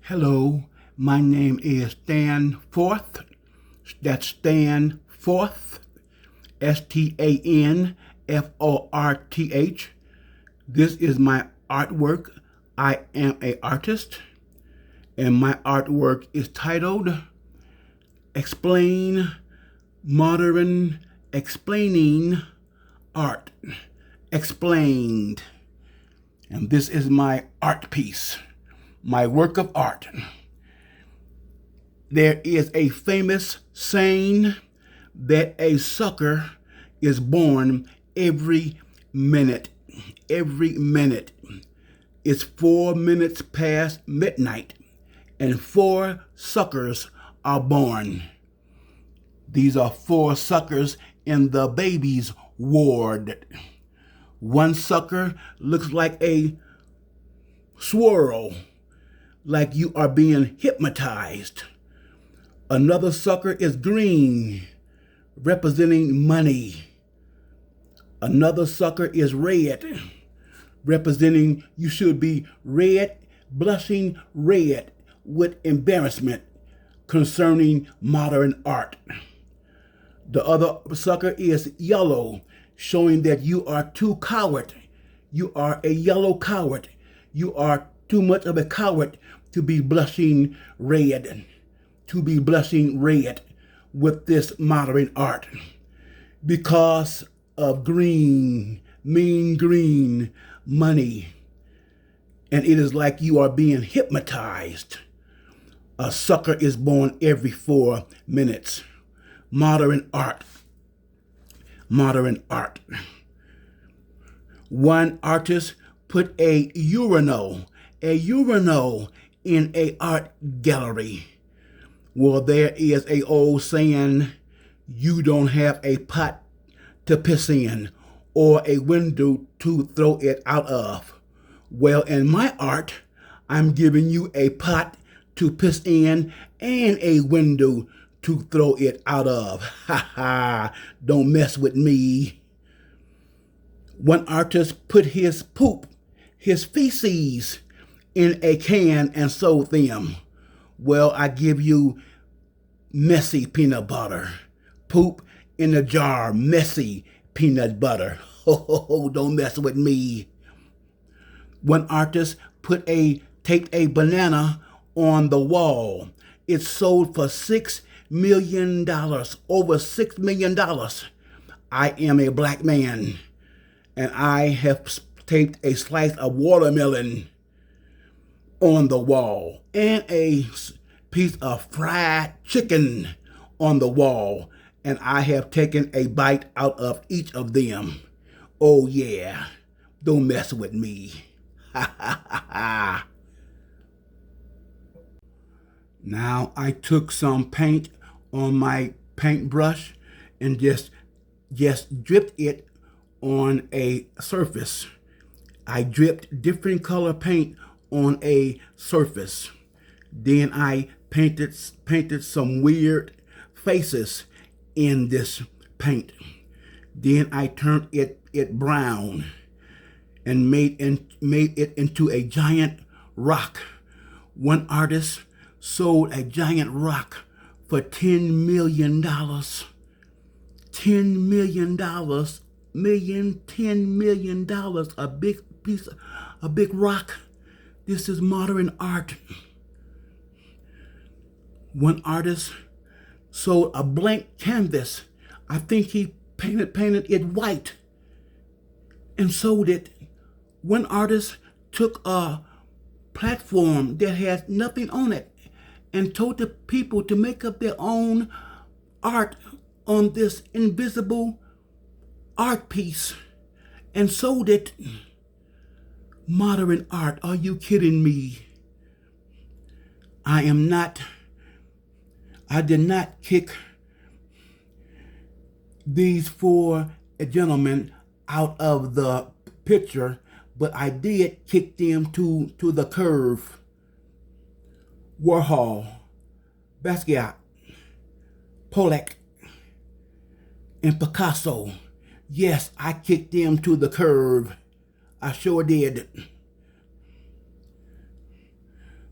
Hello, my name is Stan Forth. That's Stan Forth, STANFORTH. This is my artwork. I am an artist, and my artwork is titled Explain Modern Explaining Art. Explained. And this is my art piece, my work of art. There is a famous saying that a sucker is born every minute. Every minute. It's 4 minutes past midnight, and 4 suckers are born. These are 4 suckers in the baby's ward. One sucker looks like a swirl, like you are being hypnotized. Another sucker is green, representing money. Another sucker is red, representing you should be red, blushing red with embarrassment concerning modern art. The other sucker is yellow, showing that you are too coward. You are a yellow coward. You are too much of a coward to be blushing red. To be blushing red with this modern art. Because of green, mean green money. And it is like you are being hypnotized. A sucker is born every 4 minutes. Modern art. Modern art. One artist put a urinal in a art gallery. Well, there is a old saying, you don't have a pot to piss in or a window to throw it out of. Well, in my art, I'm giving you a pot to piss in and a window to throw it out of. Ha ha, don't mess with me. One artist put his poop, his feces, in a can and sold them. Well, I give you messy peanut butter. Poop in a jar, messy peanut butter. Oh, don't mess with me. One artist taped a banana on the wall. It sold for $6 million, over $6 million. I am a black man, and I have taped a slice of watermelon on the wall and a piece of fried chicken on the wall, and I have taken a bite out of each of them. Oh yeah, don't mess with me. Ha ha ha ha. Now I took some paint on my paintbrush and just dripped it on a surface. I dripped different color paint on a surface. Then I painted some weird faces in this paint. Then I turned it brown and made it into a giant rock. One artist sold a giant rock for $10 million. $10 million. $10 million. A big piece, a big rock. This is modern art. One artist sold a blank canvas. I think he painted it white and sold it. One artist took a platform that has nothing on it and told the people to make up their own art on this invisible art piece and sold it. Modern art, are you kidding me? I did not kick these 4 gentlemen out of the picture, but I did kick them to the curb. Warhol, Basquiat, Pollock, and Picasso. Yes, I kicked them to the curb. I sure did.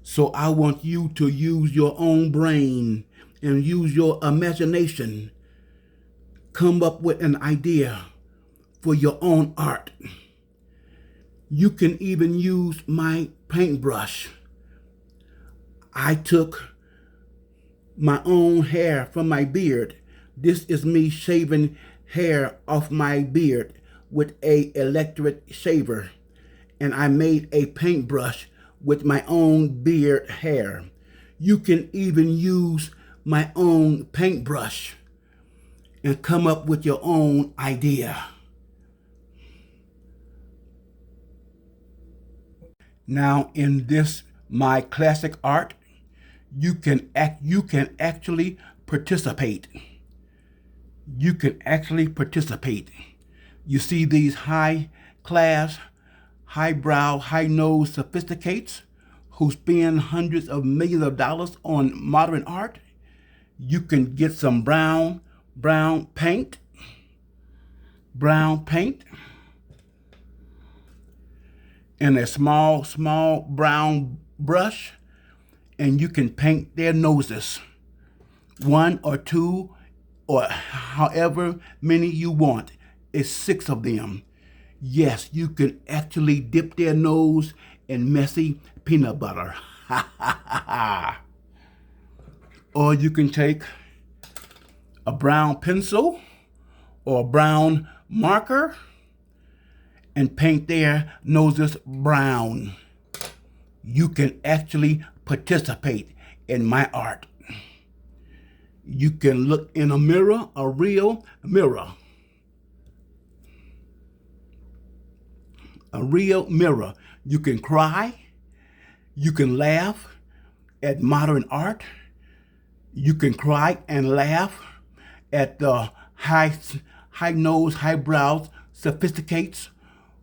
So I want you to use your own brain and use your imagination. Come up with an idea for your own art. You can even use my paintbrush. I took my own hair from my beard. This is me shaving hair off my beard with a electric shaver. And I made a paintbrush with my own beard hair. You can even use my own paintbrush and come up with your own idea. Now in this, my classic art, you can actually participate. You can actually participate. You see these high class, highbrow, high-nose sophisticates who spend hundreds of millions of dollars on modern art? You can get some brown paint, and a small brown brush, and you can paint their noses, one or two, or however many you want. It's 6 of them. Yes, you can actually dip their nose in messy peanut butter. Or you can take a brown pencil or a brown marker and paint their noses brown. You can actually participate in my art. You can look in a mirror, a real mirror. A real mirror. You can cry. You can laugh at modern art. You can cry and laugh at the high-nose, high-brow sophisticates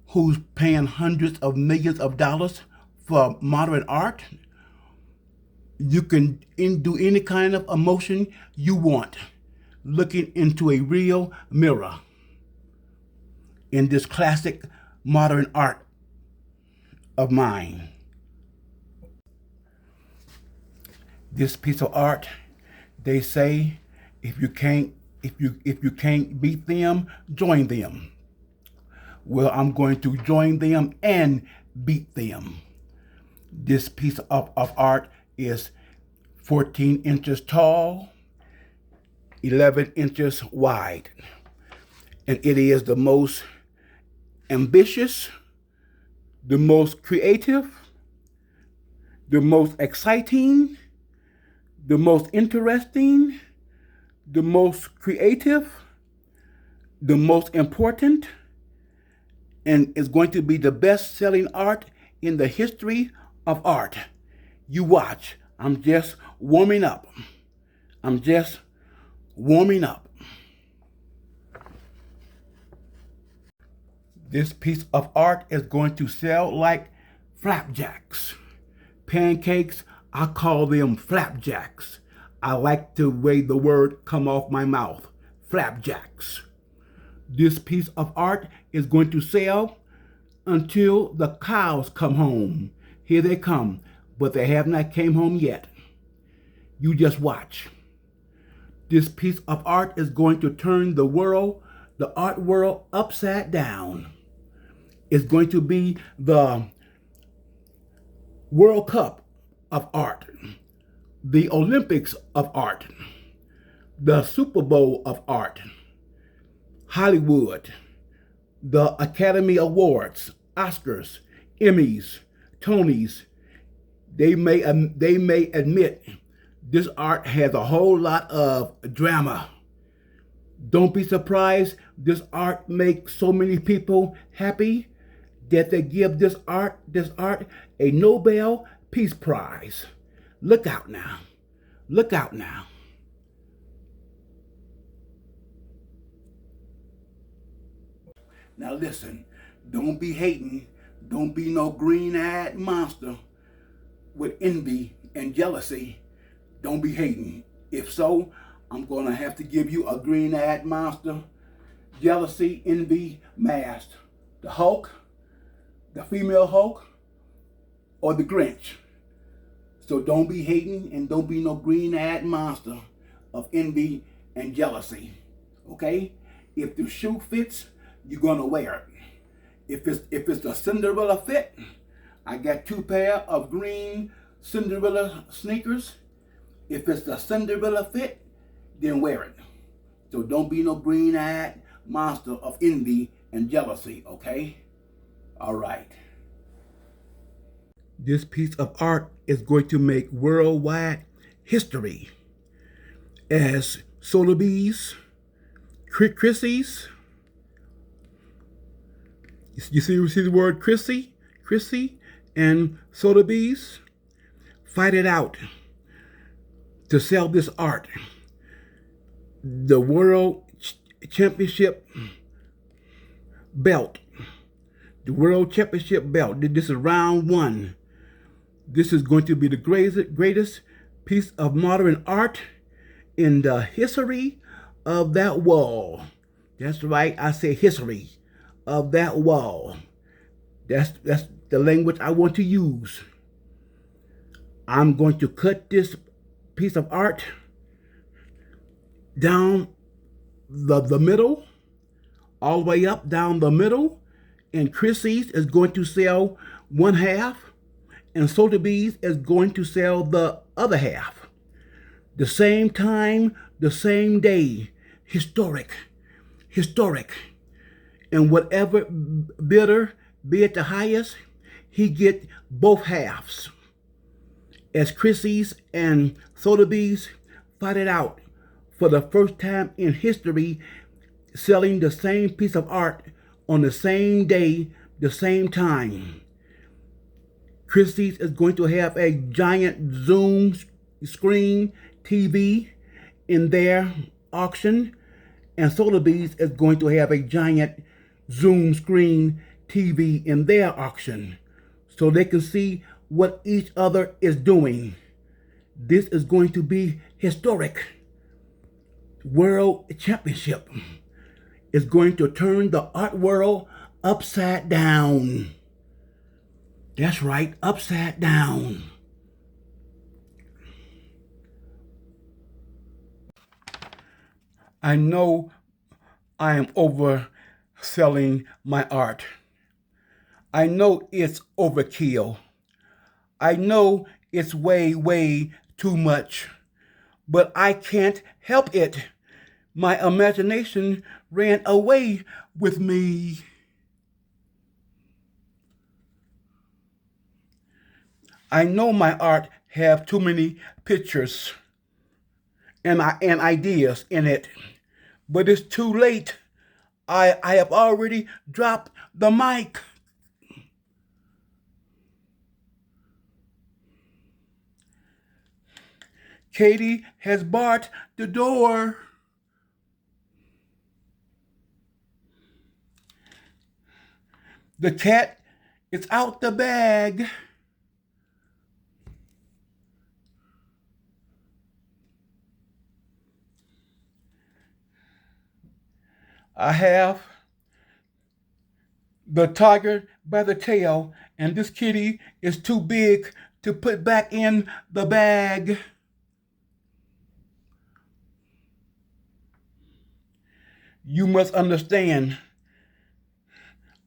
who's paying hundreds of millions of dollars for modern art. You can do any kind of emotion you want, looking into a real mirror in this classic modern art of mine. This piece of art, they say, if you can't beat them, join them. Well, I'm going to join them and beat them. This piece of art is 14 inches tall, 11 inches wide. And it is the most ambitious, the most creative, the most exciting, the most interesting, the most creative, the most important, and is going to be the best-selling art in the history of art. You watch. I'm just warming up. I'm just warming up. This piece of art is going to sell like flapjacks. Pancakes, I call them flapjacks. I like the way the word come off my mouth. Flapjacks. This piece of art is going to sell until the cows come home. Here they come, but they have not came home yet. You just watch. This piece of art is going to turn the world, the art world, upside down. It's going to be the World Cup of art, the Olympics of art, the Super Bowl of art, Hollywood, the Academy Awards, Oscars, Emmys, Tonys. They may admit this art has a whole lot of drama. Don't be surprised this art makes so many people happy that they give this art a Nobel Peace Prize. Look out now. Look out now. Now listen, don't be hating. Don't be no green-eyed monster with envy and jealousy. Don't be hating. If so, I'm going to have to give you a green-eyed monster, jealousy, envy mask. The Hulk, the female Hulk, or the Grinch. So don't be hating and don't be no green-eyed monster of envy and jealousy. Okay? If the shoe fits, you're gonna wear it. If it's a Cinderella fit, I got 2 pair of green Cinderella sneakers. If it's the Cinderella fit, then wear it. So don't be no green-eyed monster of envy and jealousy, okay? All right. This piece of art is going to make worldwide history as Sotheby's, Christie's. You see the word Christie, and Sotheby's fight it out to sell this art. The World Championship belt. The World Championship belt. This is round 1. This is going to be the greatest piece of modern art in the history of that wall. That's right, I say history of that wall. That's the language I want to use. I'm going to cut this piece of art down the middle, all the way up down the middle, and Christie's is going to sell 1/2, and Sotheby's is going to sell the other half. The same time, the same day. Historic. And whatever bidder bid the highest, he get both halves. As Christie's and Sotheby's fight it out for the first time in history, selling the same piece of art on the same day, the same time. Christie's is going to have a giant Zoom screen TV in their auction, and Sotheby's is going to have a giant Zoom screen TV in their auction, so they can see what each other is doing. This is going to be historic. World Championship is going to turn the art world upside down. That's right, upside down. I know I am overselling my art. I know it's overkill. I know it's way too much, but I can't help it. My imagination ran away with me. I know my art have too many pictures and ideas in it, but it's too late. I have already dropped the mic. Katie has barred the door. The cat is out the bag. I have the tiger by the tail, and this kitty is too big to put back in the bag. You must understand,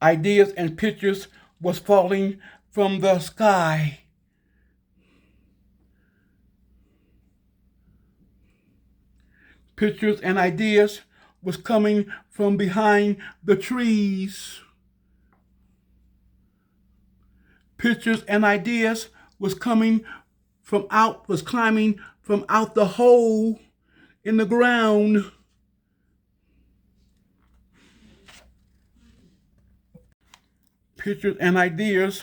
ideas and pictures was falling from the sky. Pictures and ideas was coming from behind the trees. Pictures and ideas was climbing from out the hole in the ground. Pictures and ideas,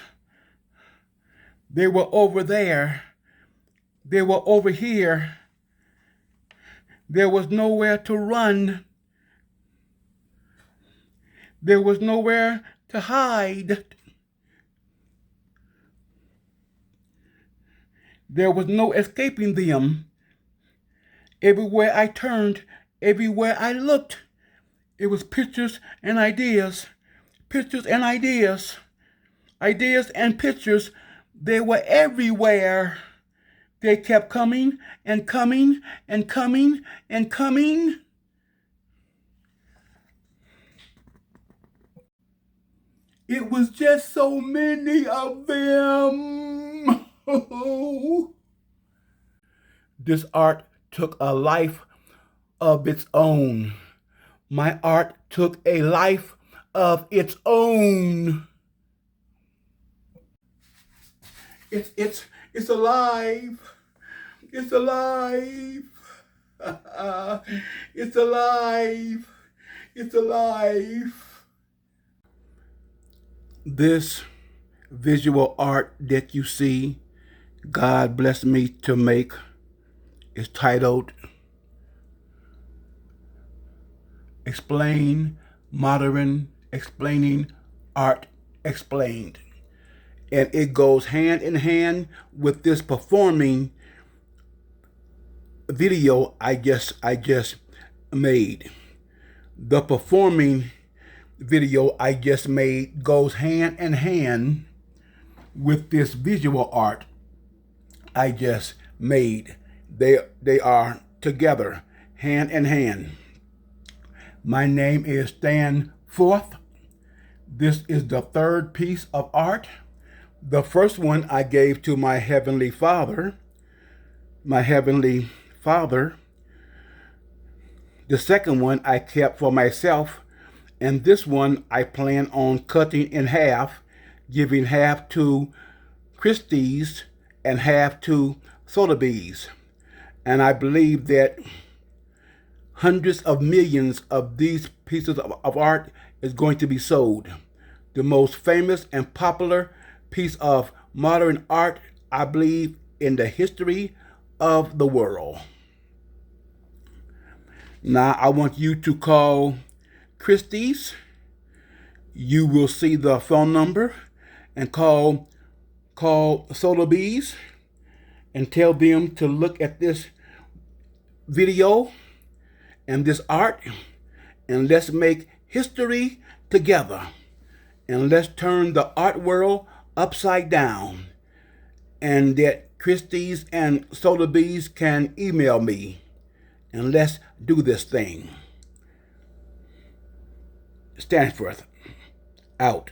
they were over there. They were over here. There was nowhere to run. There was nowhere to hide. There was no escaping them. Everywhere I turned, everywhere I looked, it was pictures and ideas. Pictures and ideas. Ideas and pictures, they were everywhere. They kept coming and coming and coming and coming. It was just so many of them. This art took a life of its own. My art took a life of its own. It's alive. It's alive. It's alive. It's alive. This visual art that you see, God blessed me to make, is titled Explain Modern Explaining Art Explained. And it goes hand in hand with this performing video I just made. The performing video I just made goes hand in hand with this visual art I just made. They are together, hand in hand. My name is Stan Forth. This is the third piece of art. The first one I gave to my Heavenly Father. The second one I kept for myself. And this one I plan on cutting in half, giving half to Christie's and half to Sotheby's. And I believe that hundreds of millions of these pieces of art is going to be sold. The most famous and popular piece of modern art, I believe, in the history of the world. Now, I want you to call Christie's. You will see the phone number, and call Sotheby's and tell them to look at this video and this art, and let's make history together, and let's turn the art world upside down, and that Christie's and Sotheby's can email me, and let's do this thing. Stanford, out.